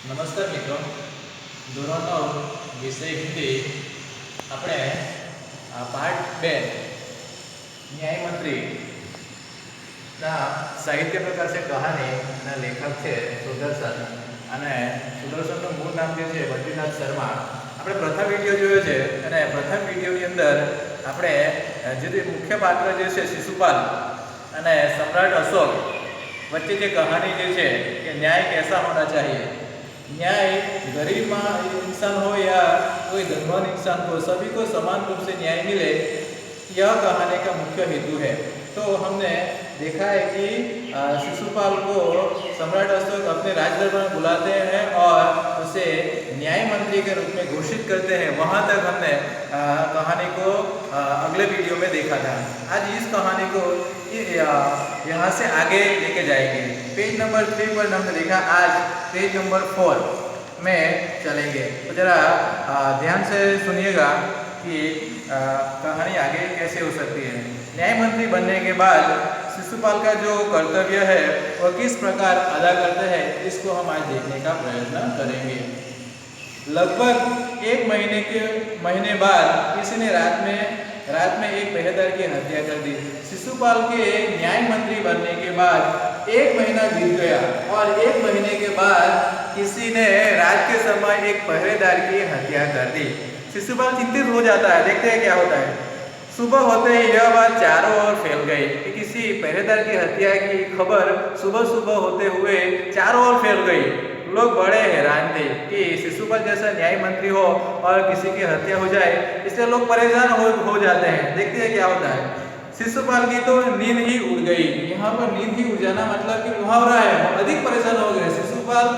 નમસ્કાર મિત્રો, ધોરણ 9 વિષય હિન્દી આપણે પાર્ટ 2 ન્યાયમંત્રી ના સાહિત્ય પ્રકાર છે કહાની ના લેખક છે સુદર્શન અને સુદર્શનનું મૂળ નામ જે છે બદ્રીનાથ શર્મા. આપણે પ્રથમ વિડીયો જોયો છે અને પ્રથમ વિડીયોની અંદર આપણે જે મુખ્ય પાત્ર જે છે શિશુપાલ અને સમ્રાટ અશોક वच्चे की कहानी जो है कि न्याय कैसा होना चाहिए, न्याय गरीब इंसान हो या कोई धनवान इंसान हो, सभी को समान रूप से न्याय मिले, यह कहानी का मुख्य हेतु है. तो हमने देखा है कि शिशुपाल को सम्राट अशोक अपने राजदरबार में बुलाते हैं और उसे न्याय मंत्री के रूप में घोषित करते हैं. वहाँ तक हमने कहानी को अगले वीडियो में देखा था. आज इस कहानी को यहाँ से आगे लेके जाएंगे. पेज नंबर 3 पर हमने देखा, आज पेज नंबर 4 में चलेंगे. तो जरा ध्यान से सुनिएगा कि कहानी आगे कैसे हो सकती है. न्याय मंत्री बनने के बाद शिशुपाल का जो कर्तव्य है वह किस प्रकार अदा करते हैं, इसको हम आज देखने का प्रयत्न करेंगे. लगभग एक महीने बाद किसी ने रात में एक पहरेदार की हत्या कर दी. शिशुपाल के न्याय मंत्री बनने के बाद एक महीना बीत गया और एक महीने के बाद किसी ने रात के समय एक पहरेदार की हत्या कर दी. शिशुपाल चिंतित हो जाता है. देखते हैं क्या होता है. सुबह होते ही यह बात चारों ओर फैल गई कि किसी पहरेदार की हत्या की खबर सुबह होते हुए चारों ओर फैल गई. लोग बड़े हैरान थे कि शिशुपाल जैसा न्याय मंत्री हो और किसी की हत्या हो जाए, इससे लोग परेशान हो जाते हैं. देखते हैं क्या होता है. शिशुपाल की तो नींद ही उड़ गई. यहाँ पर नींद ही उड़ जाना मतलब कि मुहावरा है, अधिक परेशान हो गए. शिशुपाल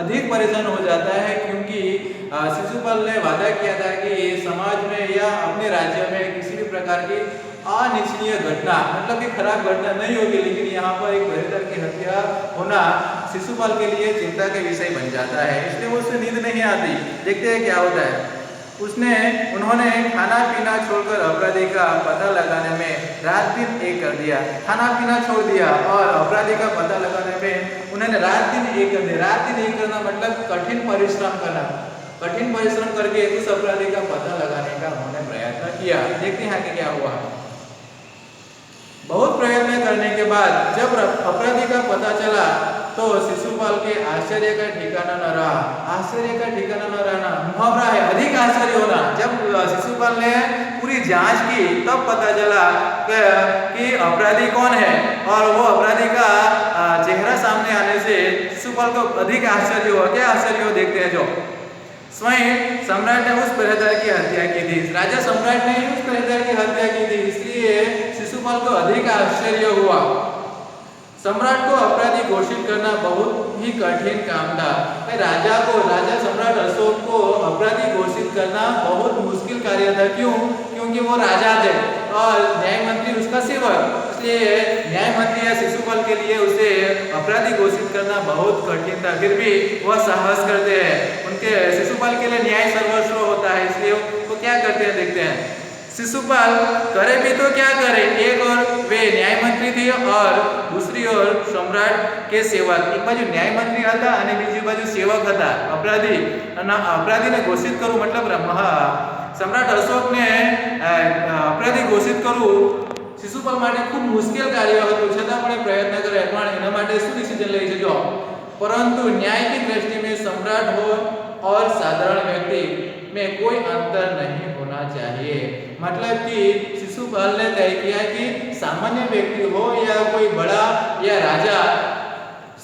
अधिक परेशान हो जाता है क्योंकि शिशुपाल ने वादा किया था कि समाज में या अपने राज्य में किसी भी प्रकार की अनिच्छनीय घटना, मतलब कि खराब घटना नहीं होगी, लेकिन यहाँ पर एक पहरेदार की हत्या होना शिशुपाल के लिए चिंता के विषय बन जाता है. इसलिए उससे नींद नहीं आती. देखते हैं क्या होता है. उन्होंने खाना पीना छोड़कर अपराधी का पता लगाने में रात दिन एक कर दिया. खाना पीना छोड़ दिया और अपराधी का पता लगाने में उन्होंने रात दिन एक कर दिया. रात दिन एक करना मतलब कठिन परिश्रम करना. कठिन परिश्रम करके उस अपराधी का पता लगाने का उन्होंने प्रयत्न किया. देखते हैं कि क्या हुआ. बहुत प्रयत्न करने के बाद जब अपराधी का पता चला तो शिशुपाल के आश्चर्य का ठिकाना न रहा. आश्चर्य का ठिकाना न रहना मुहावरा है, अधिक आश्चर्य होना. जब शिशुपाल ने पूरी जांच की तब पता चला कि अपराधी कौन है और वो अपराधी का चेहरा सामने आने से शिशुपाल को अधिक आश्चर्य हुआ. क्या आश्चर्य हो, देखते हैं. जो स्वयं सम्राट ने उस पहरेदार की हत्या की थी. राजा सम्राट ने उस पहरेदार की हत्या की थी, इसलिए शिशुपाल को अधिक आश्चर्य हुआ. सम्राट को अपराधी घोषित करना बहुत ही कठिन काम था. राजा सम्राट अशोक को अपराधी घोषित करना बहुत मुश्किल कार्य था. क्यों? क्योंकि वो राजा थे और न्याय मंत्री उसका सेवक. इसलिए न्याय मंत्री या शिशुपाल के लिए उसे अपराधी घोषित करना बहुत कठिन था. फिर भी वह साहस करते हैं. उनके शिशुपाल के लिए न्याय सर्वस्व होता है, इसलिए वो क्या करते हैं, देखते हैं. शिशुपाल करे भी तो क्या करे. एक और वे न्याय मंत्री थे और दूसरी ओर सम्राट के सेवक. एक बाजू न्याय मंत्री હતા અને બીજી બાજુ સેવક હતા अपराधी. અને अपराधीને ઘોષિત કરવું मतलब सम्राट अशोक ने अपराधी घोषित કરવું शिशुपाल માટે ખૂબ મુશ્કેલ કાર્ય હતું. છતાં પણ પ્રયત્ન કરે. પણ એના માટે શું ડિસિઝન લઈ છે? જો परंतु न्याय की दृष्टि में सम्राट हो और साधारण व्यक्ति में कोई अंतर नहीं होना चाहिए. मतलब कि शिशुपाल ने तय किया कि सामान्य व्यक्ति हो या कोई बड़ा या राजा,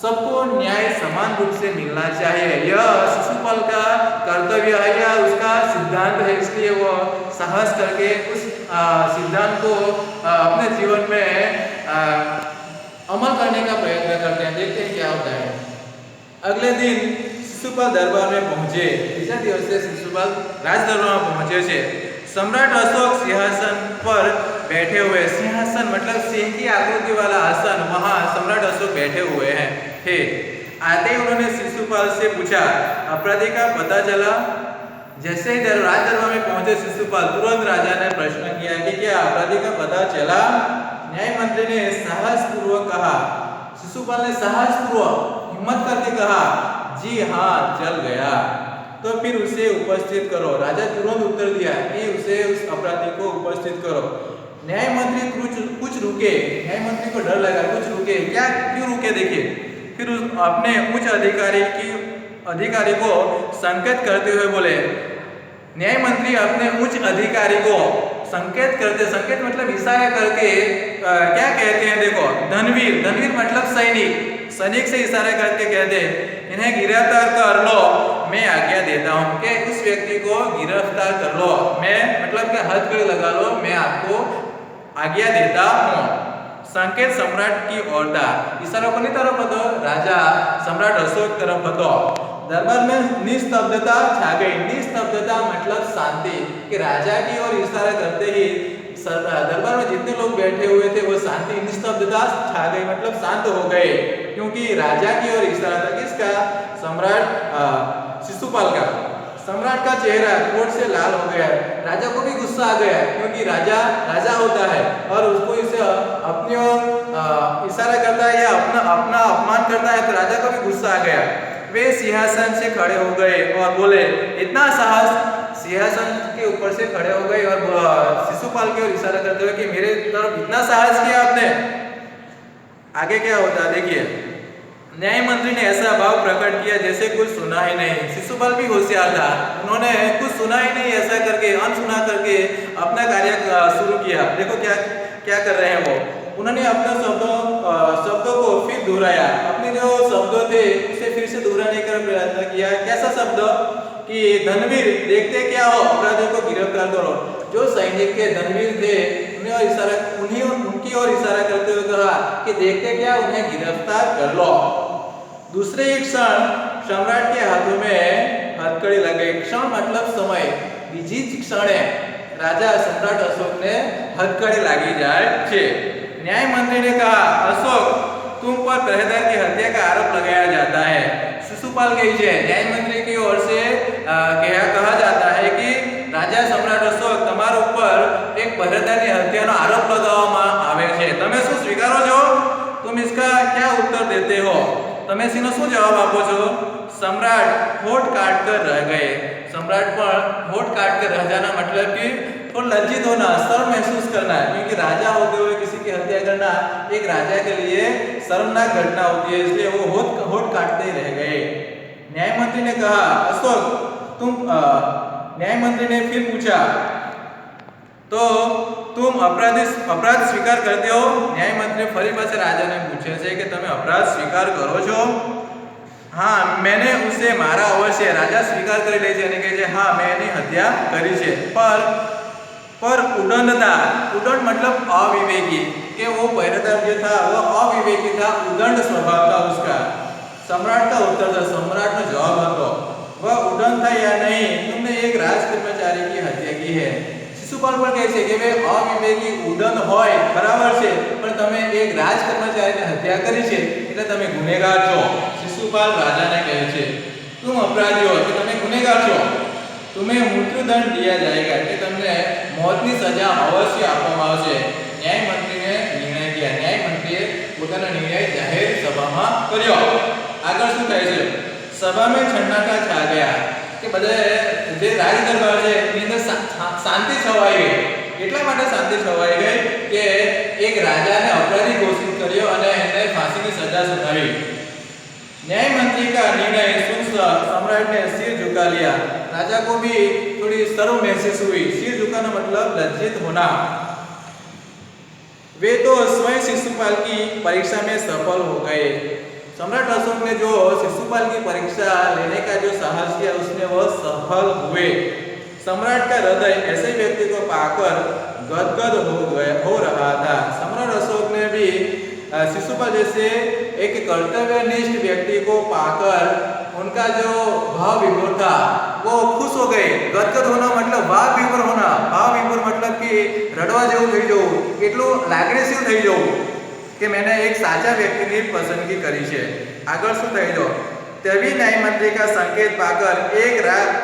सबको न्याय समान रूप से मिलना चाहिए. यह शिशुपाल का कर्तव्य है या उसका सिद्धांत है. इसलिए वो साहस करके उस सिद्धांत को अपने जीवन में अमल करने का प्रयत्न करते हैं. देखते हैं क्या होता है. अगले दिन शिशुपाल दरबार में पहुंचे. तीसरा दिवस से शिशुपाल राज दरबार में पहुंचे छे. सम्राट अशोक सिंहासन पर बैठे हुए. सिंहासन मतलब सिंह की आकृति वाला आसन, वहां सम्राट अशोक बैठे हुए हैं. आते ही उन्होंने शिशुपाल से पूछा, अपराधी का पता चला? जैसे ही राज दरबार में पहुंचे शिशुपाल, तुरंत राजा ने प्रश्न किया कि क्या अपराधी का पता चला? न्याय मंत्री ने साहस पूर्वक कहा. शिशुपाल ने साहस पूर्वक हिम्मत करके कहा, जी हाँ, चल गया। तो फिर उसे उपस्थित करो। राजा तुरंत उत्तर दिया कि उसे उस अपराधी को उपस्थित करो। न्याय मंत्री कुछ रुके। न्याय मंत्री को डर लगा, कुछ रुके। क्या, क्यों रुके? देखिए, फिर उस अपने उच्च अधिकारी को संकेत करते हुए बोले। न्याय मंत्री अपने उच्च अधिकारी को संकेत मतलब इशारा करके क्या कहते हैं? देखो, धनवीर मतलब सैनिक से इशारा करके कहते इन्हें गिरफ्तार कर लो, मैं आज्ञा देता हूँ कि उस व्यक्ति को गिरफ्तार कर लो, मैं मतलब कि हथकड़ी लगा लो, मैं आपको आज्ञा देता हूँ। संकेत सम्राट की ओर था। इशारा कोनी तरफ હતો? राजा सम्राट अशोक तरफ હતો। दरबार में निस्तब्धता छा गई। निस्तब्धता मतलब शांति, कि राजा की ओर इशारा करते ही दरबार में जितने लोग बैठे हुए थे वो शांति, निस्तब्धता छा गई मतलब शांत हो गए, क्योंकि राजा की ओर इशारा था। किसका? सम्राट शिशुपाल का। सम्राट का चेहरा क्रोध से लाल हो गया। राजा को भी गुस्सा आ गया, क्योंकि राजा होता है और उसको इसे अपनी ओर इशारा करता है या अपना अपमान करता है, तो राजा को भी गुस्सा आ गया। वे सिंहासन से खड़े हो गए और बोले, इतना साहस! सिंहासन के ऊपर से खड़े हो गए और शिशुपाल की ओर इशारा करते हुए कि मेरे तरफ इतना साहस किया आपने। आगे क्या होता देखिए। न्याय मंत्री ने ऐसा भाव प्रकट किया जैसे कुछ सुना ही नहीं। शिशुपाल भी होशियार था, उन्होंने कुछ सुना ही नहीं ऐसा करके, अनसुना करके अपना कार्य शुरू किया। देखो क्या कर रहे हैं वो। उन्होंने अपने शब्दों को फिर दोहराया। अपने जो शब्द थे उसे फिर से दोहराने का प्रयत्न किया। कैसा शब्द? कि धनवीर, देखते क्या हो, अपराधियों को गिरफ्तार करो। जो सैनिक के धनवीर थे उनकी ओर इशारा करते हुए कहा कि देखते क्या, उन्हें गिरफ्तार कर लो। दूसरे ही क्षण सम्राट के हाथों में हथकड़ी लग गई। क्षण मतलब समय, बीजी क्षणे राजा सम्राट अशोक ने हथकड़ी लागी जाए छे। न्याय मंत्री ने कहा, अशोक, तुम पर पहरेदार की हत्या का आरोप लगाया जाता है। शिशुपाल कही छे, न्याय मंत्री की ओर से कहा जाता है कि राजा सम्राट अशोक તમારા ઉપર એક પહરેદારની હત્યાનો આરોપ લગાવવામાં આવે છે, તમે શું સ્વીકારો છો? तुम इसका क्या उत्तर देते हो? તમે સીનો શું જવાબ આપો છો? सम्राट होठ काट कर रह गए। सम्राट पर होठ काट कर रह जाना मतलब कि थोड़ा लज्जित होना, शर्म महसूस करना है, क्योंकि राजा होते हुए किसी की हत्या करना एक राजा के लिए शर्मनाक घटना होती है, इसलिए वो होठ काटते रह गए। न्याय मंत्री ने कहा, अशोक, न्याय मंत्री ने फिर पूछा, तो तुम अपराध स्वीकार करते हो? न्याय मंत्री फरी पाछे राजा ने पूछे છે કે તમે अपराध स्वीकार करो છો? हाँ, मैंने उसे मारा अवश्य। राजा स्वीकार कर ले છે અને કહે છે, हाँ, मैंने हत्या करी છે, पर उदंडता, उदंड मतलब अविवेकी, कि वो पहरेदार जो था वो अविवेकी था, उदंड स्वभाव था उसका। सम्राट का उत्तर था, सम्राट ने जवाब હતો, वह उदंड था या नहीं, तुमने एक राज कर्मचारी की हत्या की है। शिशुपाल पर કહે છે કે वे अविवेकी उदंड હોય બરાબર છે, પણ તમે એક રાજ કર્મચારીની હત્યા કરી છે એટલે તમે ગુનેગાર છો। शिशुपाल राजाને કહે છે, तुम अपराधी हो, कि તમે ગુનેગાર છો, तुम्हें मृत्युदंड दिया जाएगा, कि તમને मौतની સજા અવશ્ય આપવામાં આવશે। ન્યાય મંત્રીને નિર્ણય किया। ન્યાય મંત્રીએ પોતાનો નિર્ણય જાહેર સભામાં કર્યો। આગળ શું થાય છે? સભા में સન્નાટા छा गया, કે બધે જે રાજ દરબાર છે એની અંદર શાંતિ છવાઈ ગઈ। એટલા માટે શાંતિ છવાઈ ગઈ કે એક રાજાને અપરાધી ઘોષિત કર્યો અને એને ફાંસીની સજા સુનાવી। न्याय मंत्री का निर्णय सुनकर सम्राट ने सिर झुका लिया। राजा को भी थोड़ी शर्म महसूस हुई। सिर झुकाना मतलब लज्जित होना। वे तो स्वयं शिशुपाल की परीक्षा में सफल हो गए। सम्राट अशोक ने जो शिशुपाल की परीक्षा लेने का जो साहस किया उसमें वह सफल हुए। सम्राट का हृदय ऐसे व्यक्ति को पाकर गदगद हो रहा था। सम्राट अशोक ने भी शिशुपाल जैसे एक कर्तव्यनिष्ठ व्यक्ति को पाकर उनका जो भाव विभोर था वो खुश हो गए। गदगद होना मतलब भाव विभोर होना। भाव विभोर मतलब कि रडवा जेवुं थई जवुं, એટલું લાગણીશીલ થઈ જવું કે मैंने एक साचा व्यक्ति की पसंदगी करी है। आगे शू थई जो तभी न्याय मंत्री का संकेत पाकर एक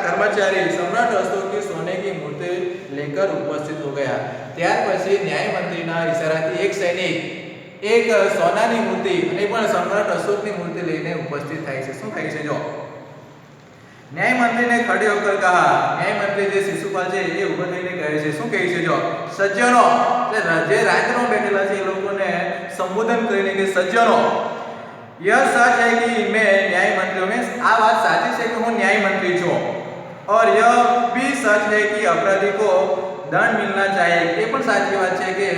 कर्मचारी सम्राट अशोक की सोने की मूर्ति लेकर उपस्थित हो गया। त्यार पछी न्याय मंत्रीना इशाराथी एक सैनिक एक सोनानी मूर्ति અને પણ सम्राट अशोकनी मूर्ति लईने उपस्थित थाय छे। शुं थाय छे जो न्याय मंत्री ने खड़े होकर कहा, न्याय मंत्री जे शिशुपाल છે એ ઊભો થઈને કહે છે, શું કહે છે? જો સજ્જનો, જે રાજમાં બેઠેલા છે એ લોકોને સંબોધન કરીને કે સજ્જનો, यह सच है कि मैं न्याय मंत्री हूं, आ बात साची है कि हूं न्याय मंत्री छूं, और यह भी सच है कि अपराधी को दंड मिलना चाहिए। ये पण साची बात है कि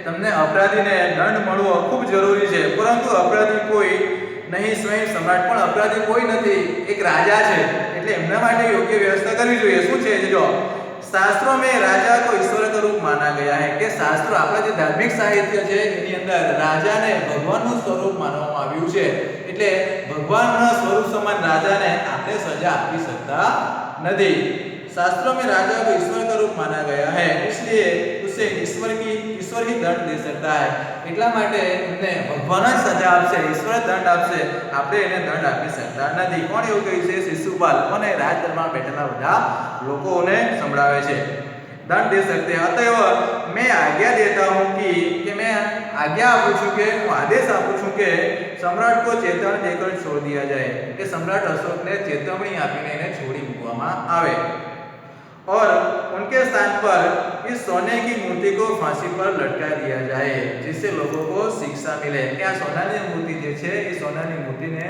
तमने अपराधी ने दंड મળવો ખૂબ જરૂરી છે, પરંતુ अपराधी કોઈ નહીં, स्वयं सम्राट પણ अपराधी કોઈ નથી, એક રાજા છે, એટલે એમના માટે યોગ્ય વ્યવસ્થા કરવી જોઈએ। શું છે? જો શાસ્ત્રોं में राजा को ईश्वर का रूप माना गया है, કે શાસ્ત્રો આપણા જે ધાર્મિક સાહિત્ય છે એની અંદર રાજાને ભગવાનનું સ્વરૂપ માનવામાં આવ્યું છે, એટલે ભગવાનના સ્વરૂપ સમાન રાજાને આપણે સજા આપી શકતા નથી। शास्त्रों में राजा को ईश्वर का रूप माना गया है, इसलिए उसे ईश्वर ही दंड दे सकता है। એટલા માટે એમને ભગવાન જ સજા આપશે, ઈશ્વર દંડ આપશે, આપણે એને દંડ આપી શકતા નથી। કોણ એવું કહે છે? શિશુપાલ। કોને? રાજ દરબારમાં બેઠેલા બધા લોકોને સંભળાવે છે। दंड दे सकते हैं। अतएव मैं आज्ञा देता हूं कि मैं आज्ञा आपू छूं के हूं आदेश आपू छूं के सम्राट को चेतावनी देकर छोड़ दिया जाए, कि सम्राट अशोक ने चेतावनी आपीने એને છોડી મૂકવામાં આવે, और उनके स्थान पर इस सोने की मूर्ति को फांसी पर लटका दिया जाए, जिससे लोगों को शिक्षा मिले। क्या सोनानी मूर्ति जे छे ए सोनानी मूर्तिने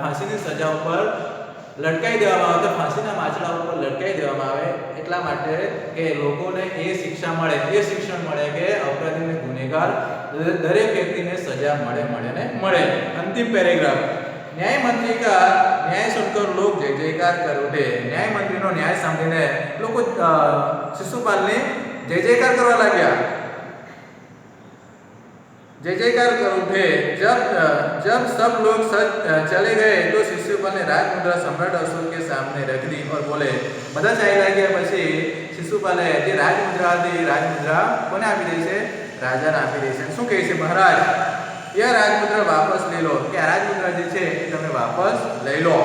फांसीनी सजा पर लटकाई देवामां આવે, फांसीना माचड़ा पर लटकाई देवामां આવે, એટલા માટે કે લોકોને એ શિક્ષા મળે, એ શિક્ષણ મળે કે અપરાધીને ગુનેગાર દરેક વ્યક્તિને સજા મળે ને મળે। अंतिम पैराग्राफ। न्याय मंत्री का न्याय सुनकर लोग जय जयकार कर उठे। न्याय मंत्री नो न्याय सांभळीने लोको शिशुपालने जय जयकार करवा लाग्या, जय जयकार कर उठे। जब सब लोग चले गए तो शिशुपाल ने राजमुद्रा सम्राट अशोक के सामने रख दी और बोले, બધા ચાલ્યા ગયા પછી શિશુપાલે જે રાજમુદ્રા હતી, રાજમુદ્રા કોને આપી દે છે? રાજાને આપી દે છે। શું કહે છે? મહારાજ, यह राजमुद्रा वापस ले लो, કે આ રાજમુદ્રા જે છે એ તમે વાપસ લઈ લો।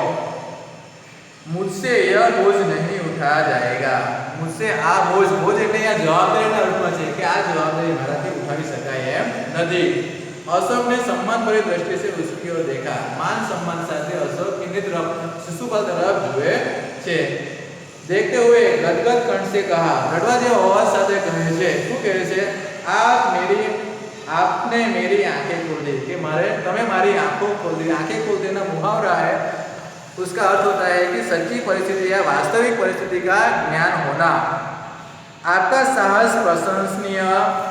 मुझसे यह बोझ नहीं उठाया जाएगा। मुझसे आ बोझ, बोझ એટલે આ જવાબદારીના અર્થમાં છે કે આ જવાબદારી મારાથી ઉઠાવી શકાય એમ નથી। अशोक ने सम्मान भरी दृष्टि से उसकी ओर देखा। मान सम्मान साथे अशोक की तरफ शिशुपाल तरफ जुए छे। देखते हुए गदगद कंठ से कहा, रड़वा जेवा अवाज साथे कहे छे, શું કહે છે? आपने मेरी आंखें खोल दी, कि मारे तमे मारी आंखों खोल दी। आंखें खोल देना मुहावरा है, उसका अर्थ होता है कि सच्ची परिस्थिति या वास्तविक परिस्थिति का ज्ञान होना। आपका साहस प्रशंसनीय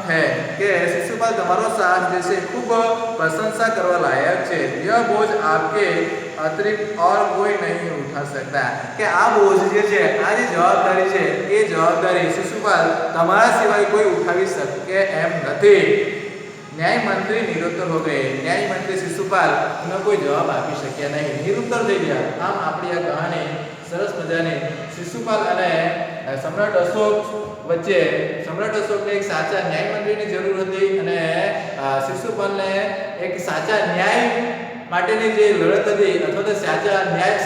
है, कि शिशुपाल तमारो साहस जैसे खूब प्रशंसा करवा लायक है। यह बोझ आपके अतिरिक्त और कोई नहीं उठा सकता, कि आ बोझ जे छे, आ जे जवाबदारी छे ए जवाबदारी शिशुपाल तमारा सिवाय कोई उठावी सके एम नथी। न्याय मंत्री निरुत्तर हो गए। न्याय मंत्री शिशुपाल ने कोई जवाब आपी शक्या नहीं, निरुत्तर થઈ ગયા। આમ આપણી આ કહાની સરસ મજાની શિશુપાલ અને સમ્રાટ અશોક વચ્ચે, સમ્રાટ અશોકને એક સાચા ન્યાય મંત્રીની જરૂર હતી અને શિશુપાલને એક સાચા ન્યાય માટેની જે લડત હતી, અથવા તો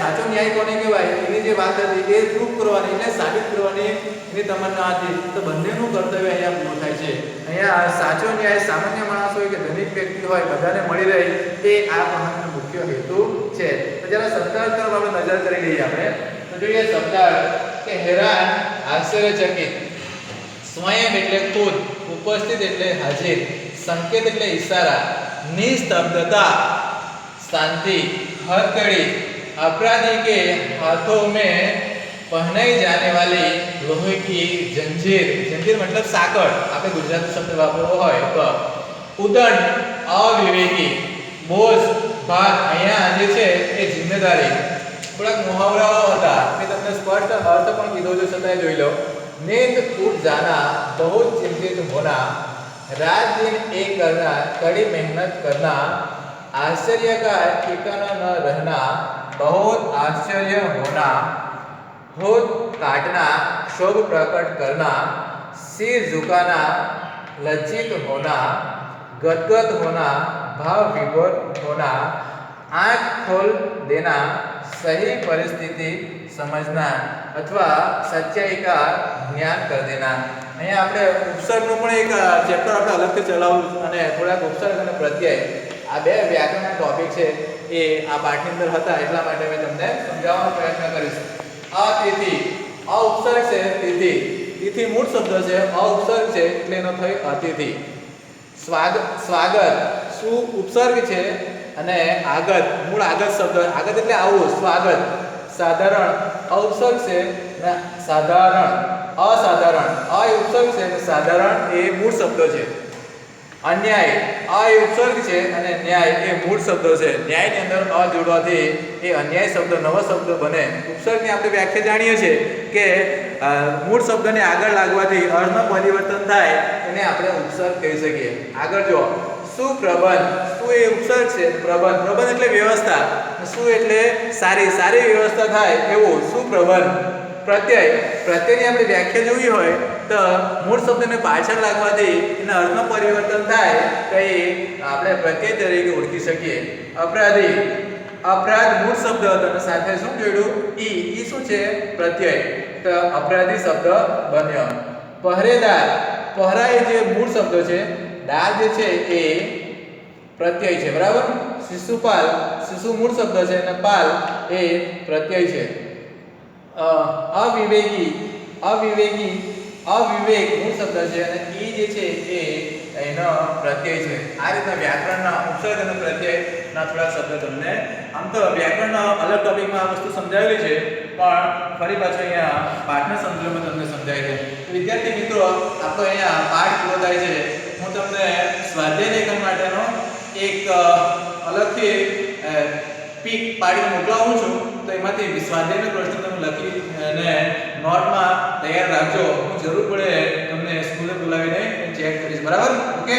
સાચો ન્યાય કોને કહેવાય એની જે વાત હતી એ પ્રૂફ કરવાની, એટલે સાબિત કરવાની એની તમન્ના હતી। તો બંનેનું કર્તવ્ય અહીંયા પૂરું થાય છે। અહીંયા સાચો ન્યાય સામાન્ય માણસ હોય કે ધનિક વ્યક્તિ હોય, બધાને મળી રહે, તે આ કહાનીનો મુખ્ય હેતુ છે। તો જરા શબ્દાર્થ તરફ આપણે નજર કરી લઈએ। આપણે તો જોઈએ શબ્દાર્થ કે હેરાન, આશ્ચર્યચકિત, સ્વયં એટલે ખુદ, ઉપસ્થિત એટલે હાજર, સંકેત એટલે ઈશારા, નિસ્તબ્ધતા शांति, हथकड़ी, अपराधी के हाथों में पहनाई जाने वाली लोहे की जंजीर, जंजीर मतलब साकड़, आपने गुजराती शब्द वापरવો હોય તો। उदंड, अविवेकी, बोझ, भार, અહીંયા જે છે એ જિમ્મેદારી। થોડાક મુહાવરાઓ હતા, મેં તમને સ્પષ્ટ અર્થ પણ કીધો છે, છતાંય જોઈ લો। नींद टूट जाना, बहुत चिंतित होना, रात दिन एक करना, कड़ी मेहनत करना, आश्चर्य का ठिकाना न रहना, बहुत आश्चर्य होना, होठ काटना, क्षोभ प्रकट करना, सिर झुकाना, लज्जित होना, गदगद होना, भाव विभोर होना, आंख खोल देना, सही परिस्थिति समझना अथवा सच्चाई का ज्ञान कर देना। અહીંયા આપણે ઉપસર્ગનું પણ એક ચેપ્ટર આપણે અલગથી ચલાવવું અને થોડાક ઉપસર્ગ અને પ્રત્યય, આ બે વ્યાકરણના ટોપિક છે, એ આ પાઠની અંદર હતા એટલા માટે મેં તમને સમજાવવાનો પ્રયત્ન કરીશ. અતિથિ, અ ઉપસર્ગ છે તિથિ, તિથિ મૂળ શબ્દ છે, અ ઉપસર્ગ છે એટલે એનો થઈ અતિથિ. સ્વાગત, સુ ઉપસર્ગ છે અને આગત મૂળ આગત શબ્દ, આગત એટલે આવું સ્વાગત. સાધારણ, અ ઉપસર્ગ છે અને સાધારણ, અસાધારણ, અ એ ઉપસર્ગ છે અને સાધારણ એ મૂળ શબ્દ છે. અન્યાય, અ એ ઉપસર્ગ છે અને ન્યાય એ મૂળ શબ્દ છે. ન્યાયની અંદર અ જોડવાથી એ અન્યાય શબ્દ નવો શબ્દ બને. ઉપસર્ગની આપણે વ્યાખ્યા જાણીએ છીએ કે મૂળ શબ્દને આગળ લાગવાથી અર્થમાં પરિવર્તન થાય એને આપણે ઉપસર્ગ કહી શકીએ. આગળ જો સુપ્રબંધ, સુ એ ઉપસર્ગ છે, પ્રબંધ, પ્રબંધ એટલે વ્યવસ્થા, સુ એટલે સારી, સારી વ્યવસ્થા થાય એવું સુપ્રબંધ. પ્રત્યય, પ્રત્યયની આપણે વ્યાખ્યા જોવી હોય તો મૂળ શબ્દને પાછળ લાગવાથી એના અર્થમાં પરિવર્તન થાય તો એ આપણે પ્રત્યય તરીકે ઓળખી શકીએ. અપરાધી, અપરાધ મૂળ શબ્દ હતો અને સાથે શું જોડ્યું? ઈ શું છે? પ્રત્યય, તો અપરાધી શબ્દ બન્યો. પહેરેદાર, પહેરા એ જે મૂળ શબ્દ છે, દાર જે છે એ પ્રત્યય છે, બરાબર. શિશુપાલ, શિશુ મૂળ શબ્દ છે અને પાલ એ પ્રત્યય છે. અવિવેકી, અવિવેકી, અવિવેક મૂળ શબ્દ છે અને ઈ જે છે એ એનો પ્રત્યય છે. આ રીતના વ્યાકરણના ઉપસર્ગ અને પ્રત્યયના થોડા શબ્દ તમને, આમ તો વ્યાકરણના અલગ ટોપિકમાં આ વસ્તુ સમજાવેલી છે પણ ફરી પાછું અહીંયા પાઠના સંદર્ભમાં તમને સમજાય છે. વિદ્યાર્થી મિત્રો, આપણો અહીંયા પાઠ પૂરો થાય છે. હું તમને સ્વાધ્યાય લેખન માટેનો એક અલગથી પીક પાડીને મોકલાવું છું, તો એમાંથી સ્વાધ્યાયનો પ્રશ્ન તમે લખી અને નોટમાં તૈયાર રાખજો. હું જરૂર પડે તમને સ્કૂલે બોલાવીને ચેક કરીશ, બરાબર? ઓકે.